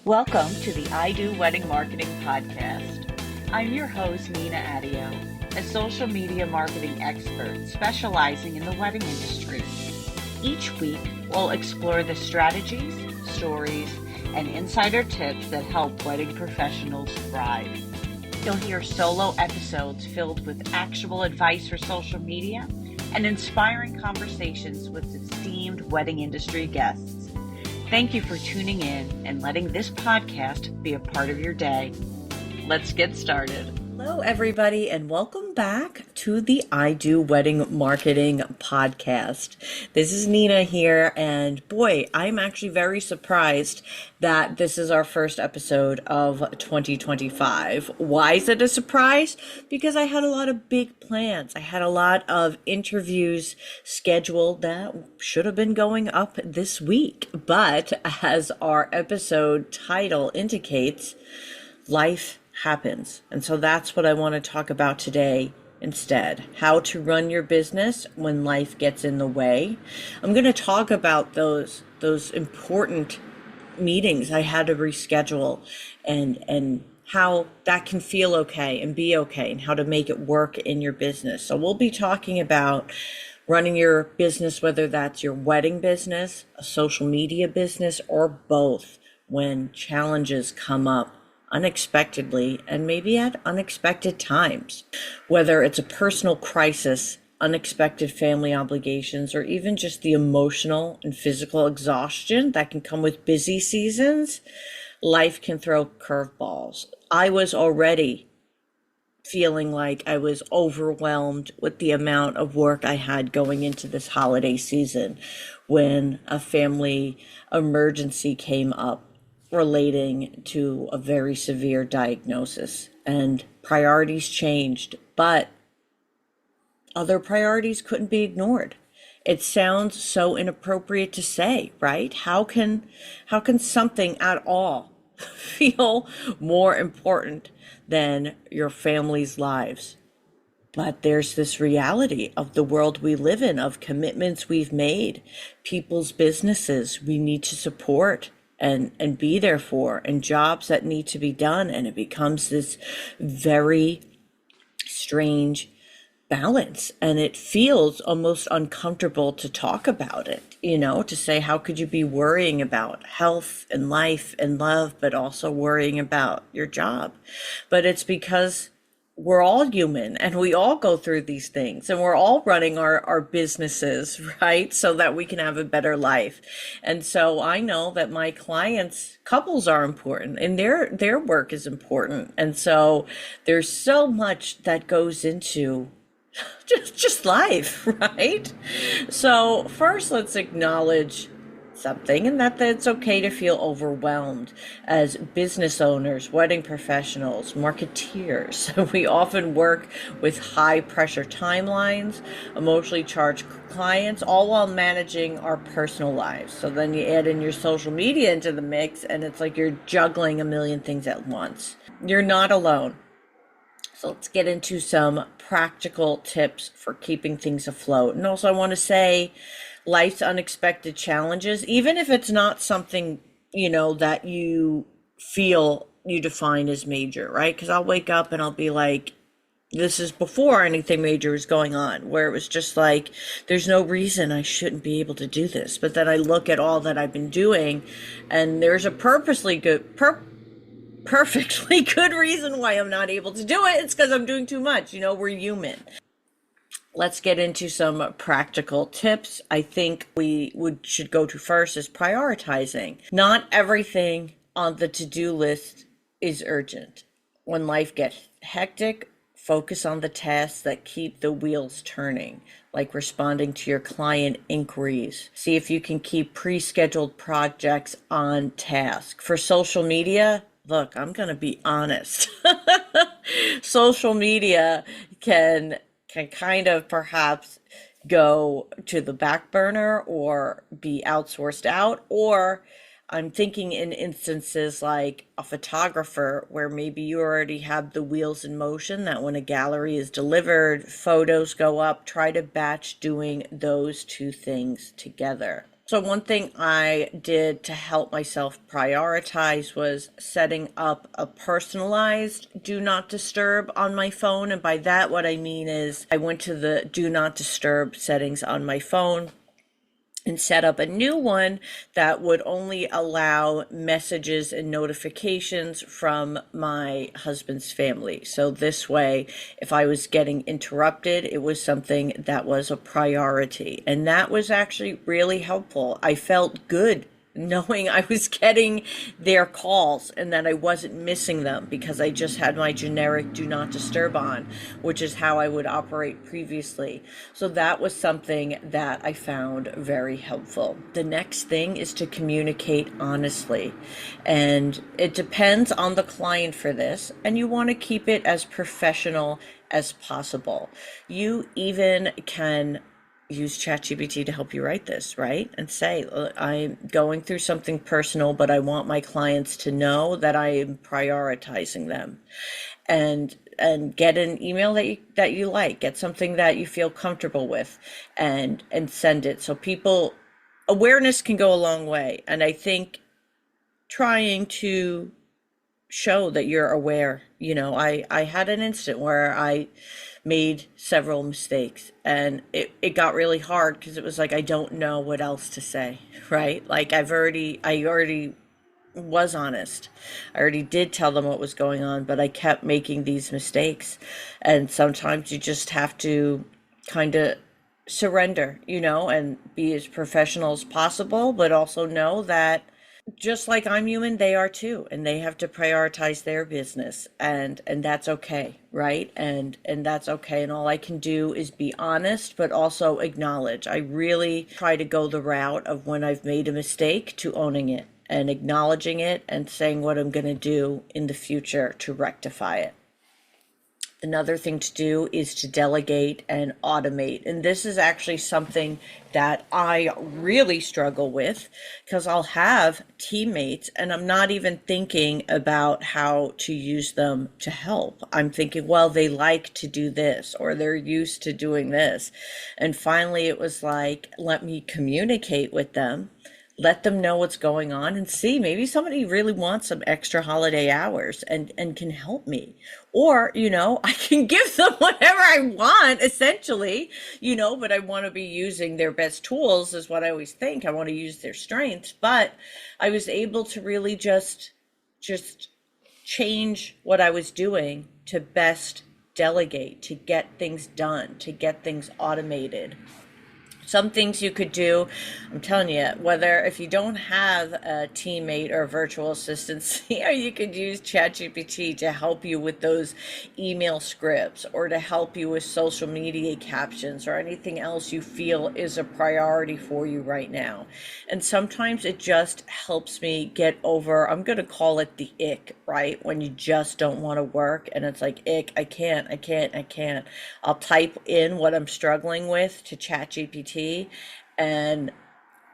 Welcome to the I Do Wedding Marketing Podcast. I'm your host, Nina Adio, a social media marketing expert specializing in the wedding industry. Each week, we'll explore the strategies, stories, and insider tips that help wedding professionals thrive. You'll hear solo episodes filled with actual advice for social media and inspiring conversations with esteemed wedding industry guests. Thank you for tuning in and letting this podcast be a part of your day. Let's get started. Hello, everybody, and welcome back to the I Do Wedding Marketing Podcast. This is Nina here, and boy, I'm actually very surprised that this is our first episode of 2025. Why is it a surprise? Because I had a lot of big plans. I had a lot of interviews scheduled that should have been going up this week, but as our episode title indicates, life happens. And so that's what I want to talk about today instead. How to run your business when life gets in the way. I'm going to talk about those important meetings I had to reschedule and how that can feel okay and be okay and how to make it work in your business. So we'll be talking about running your business, whether that's your wedding business, a social media business, or both, when challenges come up unexpectedly and maybe at unexpected times, whether it's a personal crisis, unexpected family obligations, or even just the emotional and physical exhaustion that can come with busy seasons. Life can throw curveballs. I was already feeling like I was overwhelmed with the amount of work I had going into this holiday season when a family emergency came up relating to a very severe diagnosis, and priorities changed, but other priorities couldn't be ignored. It sounds so inappropriate to say, right? How can something at all feel more important than your family's lives? But there's this reality of the world we live in, of commitments we've made, people's businesses we need to support and be there for, and jobs that need to be done. And it becomes this very strange balance, and it feels almost uncomfortable to talk about it, to say, how could you be worrying about health and life and love, but also worrying about your job? But it's because we're all human and we all go through these things, and we're all running our businesses, right? So that we can have a better life. And so I know that my clients' couples are important, and their work is important. And so there's so much that goes into just life, right? So first, let's acknowledge something, and that it's okay to feel overwhelmed. As business owners, wedding professionals, marketeers, we often work with high pressure timelines, emotionally charged clients, all while managing our personal lives. So then you add in your social media into the mix, and it's like you're juggling a million things at once. You're not alone. So let's get into some practical tips for keeping things afloat. And also, I want to say, life's unexpected challenges, even if it's not something, that you feel you define as major, right? Because I'll wake up and I'll be like, this is before anything major is going on, where it was just like, there's no reason I shouldn't be able to do this. But then I look at all that I've been doing, and there's a perfectly good reason why I'm not able to do it. It's because I'm doing too much. We're human. Let's get into some practical tips. I think should go to first is prioritizing. Not everything on the to-do list is urgent. When life gets hectic, focus on the tasks that keep the wheels turning, like responding to your client inquiries. See if you can keep pre-scheduled projects on task. For social media, look, I'm going to be honest. Social media can kind of perhaps go to the back burner or be outsourced out, or I'm thinking in instances like a photographer where maybe you already have the wheels in motion, that when a gallery is delivered, photos go up, try to batch doing those two things together. So one thing I did to help myself prioritize was setting up a personalized do not disturb on my phone. And by that, what I mean is I went to the do not disturb settings on my phone and set up a new one that would only allow messages and notifications from my husband's family. So this way, if I was getting interrupted, it was something that was a priority. And that was actually really helpful. I felt good knowing I was getting their calls and that I wasn't missing them because I just had my generic do not disturb on, which is how I would operate previously. So that was something that I found very helpful. The next thing is to communicate honestly. And it depends on the client for this, and you want to keep it as professional as possible. You even can use ChatGPT to help you write this, right? And say, I'm going through something personal, but I want my clients to know that I am prioritizing them. And get an email that you like, get something that you feel comfortable with, and send it. So people awareness can go a long way. And I think trying to show that you're aware. I had an instant where I made several mistakes, and it got really hard because it was like I don't know what else to say, right? Like I already was honest. I already did tell them what was going on, but I kept making these mistakes. And sometimes you just have to kind of surrender, and be as professional as possible, but also know that just like I'm human, they are too, and they have to prioritize their business, and that's okay, right? And that's okay. And all I can do is be honest, but also acknowledge. I really try to go the route of when I've made a mistake to owning it and acknowledging it and saying what I'm going to do in the future to rectify it. Another thing to do is to delegate and automate. And this is actually something that I really struggle with because I'll have teammates and I'm not even thinking about how to use them to help. I'm thinking, well, they like to do this or they're used to doing this. And finally, it was like, let me communicate with them. Let them know what's going on and see maybe somebody really wants some extra holiday hours and can help me. Or, I can give them whatever I want, essentially, but I want to be using their best tools is what I always think. I want to use their strengths, but I was able to really just change what I was doing to best delegate, to get things done, to get things automated. Some things you could do, I'm telling you, whether if you don't have a teammate or a virtual assistant, you could use ChatGPT to help you with those email scripts or to help you with social media captions or anything else you feel is a priority for you right now. And sometimes it just helps me get over, I'm going to call it the ick, right? When you just don't want to work and it's like, ick, I can't. I'll type in what I'm struggling with to ChatGPT and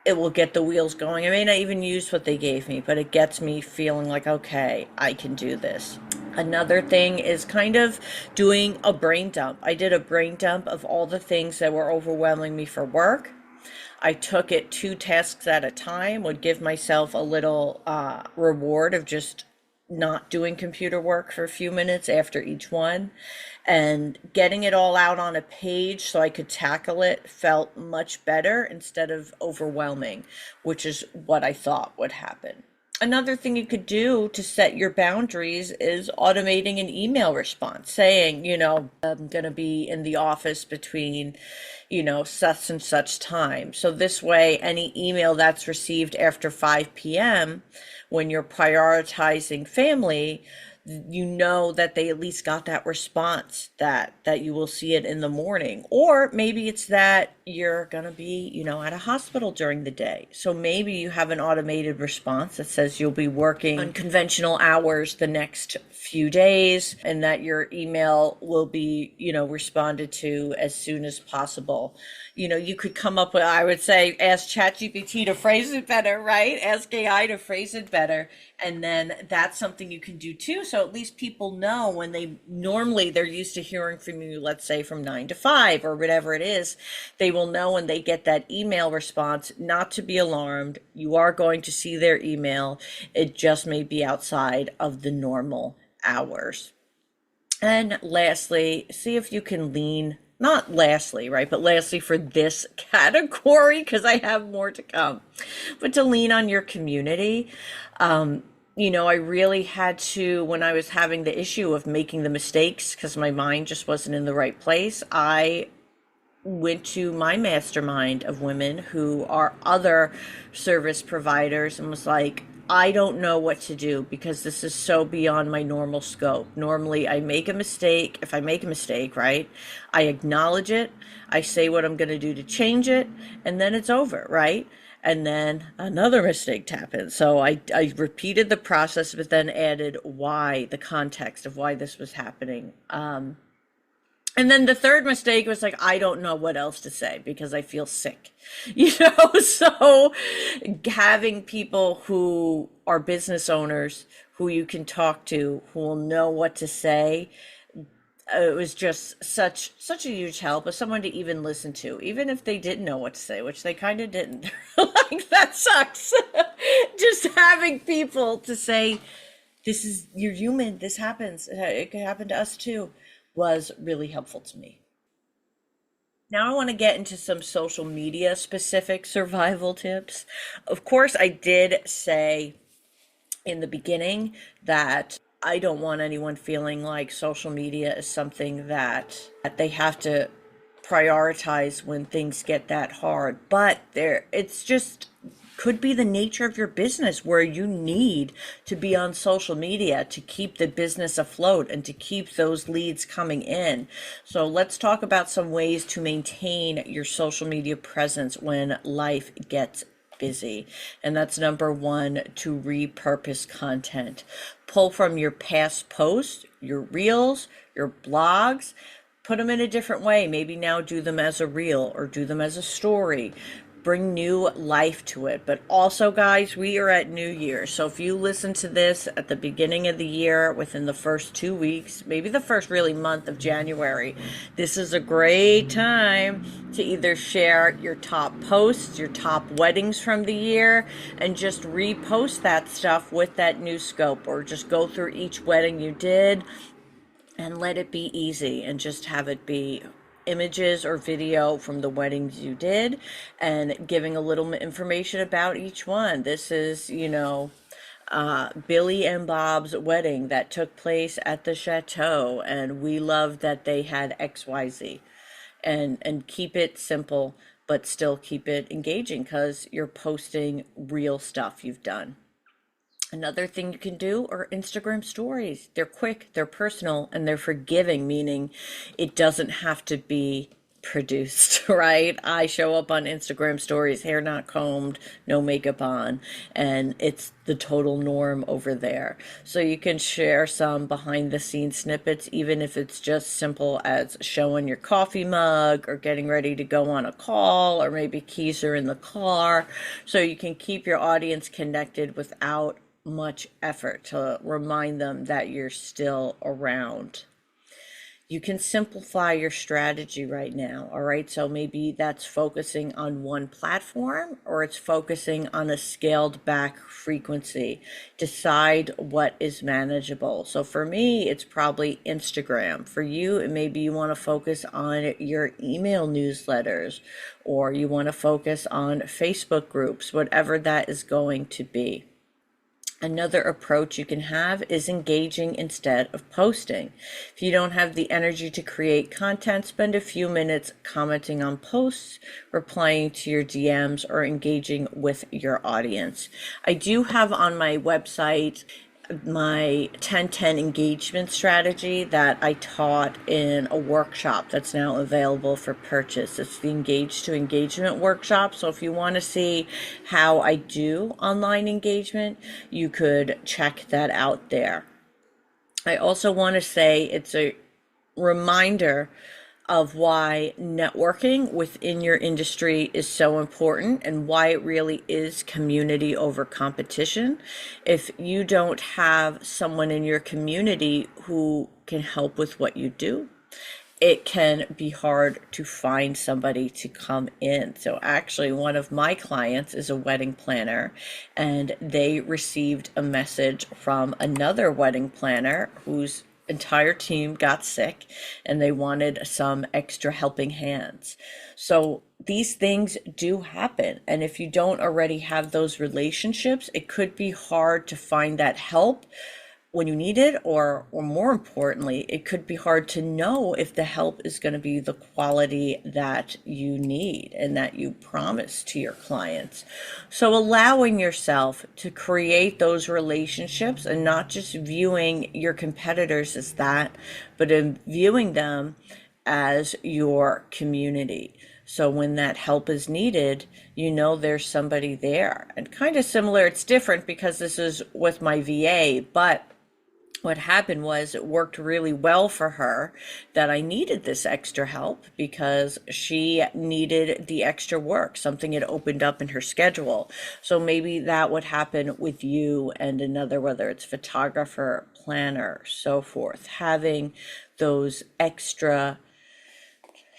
it will get the wheels going. I may not even use what they gave me, but it gets me feeling like, okay, I can do this. Another thing is kind of doing a brain dump. I did a brain dump of all the things that were overwhelming me for work. I took it 2 tasks at a time, would give myself a little reward of just not doing computer work for a few minutes after each one, and getting it all out on a page so I could tackle it felt much better instead of overwhelming, which is what I thought would happen. Another thing you could do to set your boundaries is automating an email response saying, I'm going to be in the office between, such and such time. So this way, any email that's received after 5 p.m., when you're prioritizing family, that they at least got that response, that you will see it in the morning. Or maybe it's that you're going to be, at a hospital during the day. So maybe you have an automated response that says you'll be working unconventional hours the next few days and that your email will be, responded to as soon as possible. You could come up with, I would say, ask ChatGPT to phrase it better, right? Ask AI to phrase it better. And then that's something you can do too. So So at least people know when they're used to hearing from you, let's say from 9 to 5 or whatever it is, they will know when they get that email response not to be alarmed. You are going to see their email. It just may be outside of the normal hours. And lastly, see if you can lean, not lastly, right, but lastly for this category, because I have more to come, but to lean on your community. I really had to, when I was having the issue of making the mistakes because my mind just wasn't in the right place, I went to my mastermind of women who are other service providers and was like, I don't know what to do because this is so beyond my normal scope. Normally, I make a mistake. If I make a mistake, right, I acknowledge it. I say what I'm going to do to change it, and then it's over, right? And then another mistake happened. So I repeated the process, but then added the context of why this was happening. And then the third mistake was like, I don't know what else to say because I feel sick, So having people who are business owners who you can talk to, who will know what to say, it was just such a huge help as someone to even listen to, even if they didn't know what to say, which they kind of didn't. Like, that sucks. Just having people to say, you're human, this happens, it could happen to us too, was really helpful to me. Now I want to get into some social media specific survival tips. Of course, I did say in the beginning that I don't want anyone feeling like social media is something that they have to prioritize when things get that hard. But it's just could be the nature of your business where you need to be on social media to keep the business afloat and to keep those leads coming in. So let's talk about some ways to maintain your social media presence when life gets busy. And that's number one, to repurpose content. Pull from your past posts, your reels, your blogs, put them in a different way. Maybe now do them as a reel or do them as a story. Bring new life to it. But also, guys, we are at New Year. So if you listen to this at the beginning of the year, within the first 2 weeks, maybe the first really month of January, this is a great time to either share your top posts, your top weddings from the year, and just repost that stuff with that new scope, or just go through each wedding you did and let it be easy and just have it be images or video from the weddings you did and giving a little information about each one. This is, Billy and Bob's wedding that took place at the chateau, and we love that they had XYZ. And keep it simple, but still keep it engaging because you're posting real stuff you've done. Another thing you can do are Instagram stories. They're quick, they're personal, and they're forgiving, meaning it doesn't have to be produced, right? I show up on Instagram stories, hair not combed, no makeup on, and it's the total norm over there. So you can share some behind the scenes snippets, even if it's just simple as showing your coffee mug or getting ready to go on a call, or maybe keys are in the car. So you can keep your audience connected without much effort to remind them that you're still around. You can simplify your strategy right now, all right? So maybe that's focusing on one platform, or it's focusing on a scaled back frequency. Decide what is manageable. So for me, it's probably Instagram. For you, maybe you want to focus on your email newsletters, or you want to focus on Facebook groups, whatever that is going to be. Another approach you can have is engaging instead of posting. If you don't have the energy to create content, spend a few minutes commenting on posts, replying to your DMs, or engaging with your audience. I do have on my website my 10-10 engagement strategy that I taught in a workshop that's now available for purchase. It's the Engage to Engagement workshop. So if you want to see how I do online engagement, you could check that out there. I also want to say it's a reminder of why networking within your industry is so important and why it really is community over competition. If you don't have someone in your community who can help with what you do, it can be hard to find somebody to come in. So actually, one of my clients is a wedding planner, and they received a message from another wedding planner whose entire team got sick, and they wanted some extra helping hands. So these things do happen. And if you don't already have those relationships, it could be hard to find that help when you need it, or more importantly, it could be hard to know if the help is going to be the quality that you need and that you promise to your clients. So allowing yourself to create those relationships and not just viewing your competitors as that, but in viewing them as your community. So when that help is needed, you know there's somebody there. And kind of similar, it's different because this is with my VA, but what happened was it worked really well for her that I needed this extra help because she needed the extra work. Something had opened up in her schedule. So maybe that would happen with you and another, whether it's photographer, planner, so forth, having those extra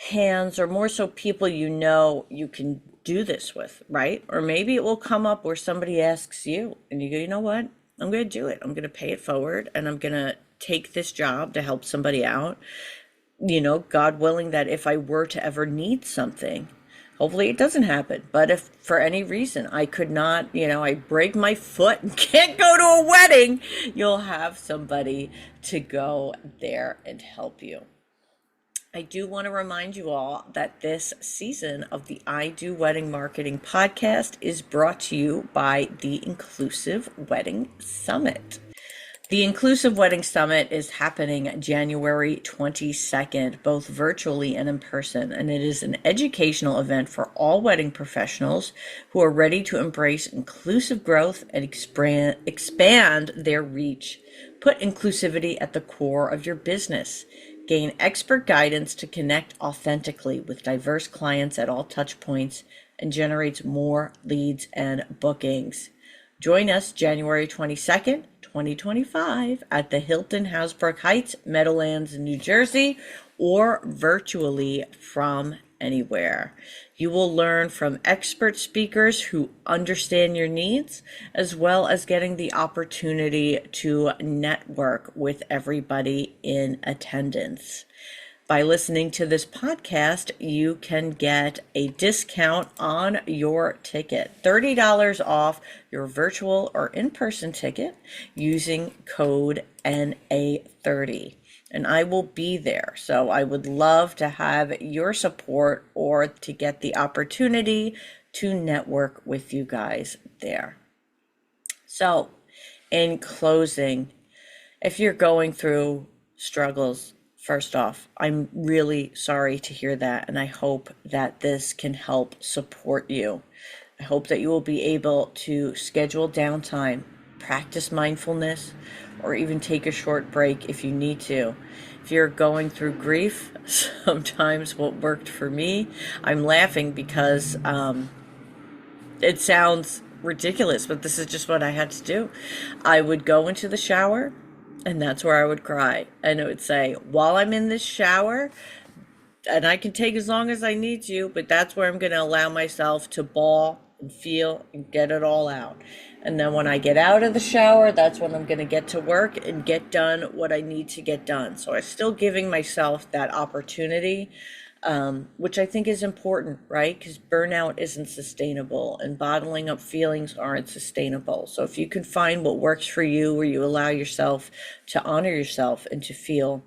hands, or more so people you know you can do this with, right? Or maybe it will come up where somebody asks you and you go, you know what? I'm going to do it. I'm going to pay it forward, and I'm going to take this job to help somebody out. You know, God willing that if I were to ever need something, hopefully it doesn't happen. But if for any reason I could not, I break my foot and can't go to a wedding, you'll have somebody to go there and help you. I do want to remind you all that this season of the I Do Wedding Marketing podcast is brought to you by the Inclusive Wedding Summit. The Inclusive Wedding Summit is happening January 22nd, both virtually and in person, and it is an educational event for all wedding professionals who are ready to embrace inclusive growth and expand their reach. Put inclusivity at the core of your business. Gain expert guidance to connect authentically with diverse clients at all touch points and generates more leads and bookings. Join us January 22nd, 2025 at the Hilton Hasbrook Heights, Meadowlands, New Jersey, or virtually from anywhere. You will learn from expert speakers who understand your needs, as well as getting the opportunity to network with everybody in attendance. By listening to this podcast, you can get a discount on your ticket, $30 off your virtual or in-person ticket using code NA30. And I will be there. So I would love to have your support or to get the opportunity to network with you guys there. So in closing, if you're going through struggles, first off, I'm really sorry to hear that. And I hope that this can help support you. I hope that you will be able to schedule downtime, practice mindfulness, or even take a short break if you need to. If you're going through grief, sometimes what worked for me, I'm laughing because it sounds ridiculous, but this is just what I had to do. I would go into the shower, and that's where I would cry. And it would say, while I'm in this shower, and I can take as long as I need to, but that's where I'm going to allow myself to bawl and feel and get it all out. And then when I get out of the shower, that's when I'm going to get to work and get done what I need to get done. So I'm still giving myself that opportunity, which I think is important, right? Because burnout isn't sustainable and bottling up feelings aren't sustainable. So if you can find what works for you, where you allow yourself to honor yourself and to feel,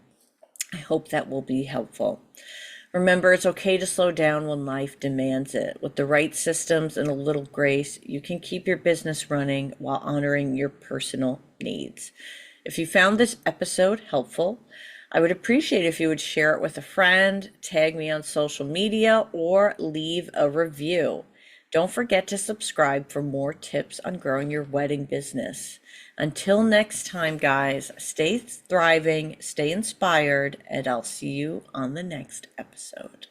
I hope that will be helpful. Remember, it's okay to slow down when life demands it. With the right systems and a little grace, you can keep your business running while honoring your personal needs. If you found this episode helpful, I would appreciate if you would share it with a friend, tag me on social media, or leave a review. Don't forget to subscribe for more tips on growing your wedding business. Until next time, guys, stay thriving, stay inspired, and I'll see you on the next episode.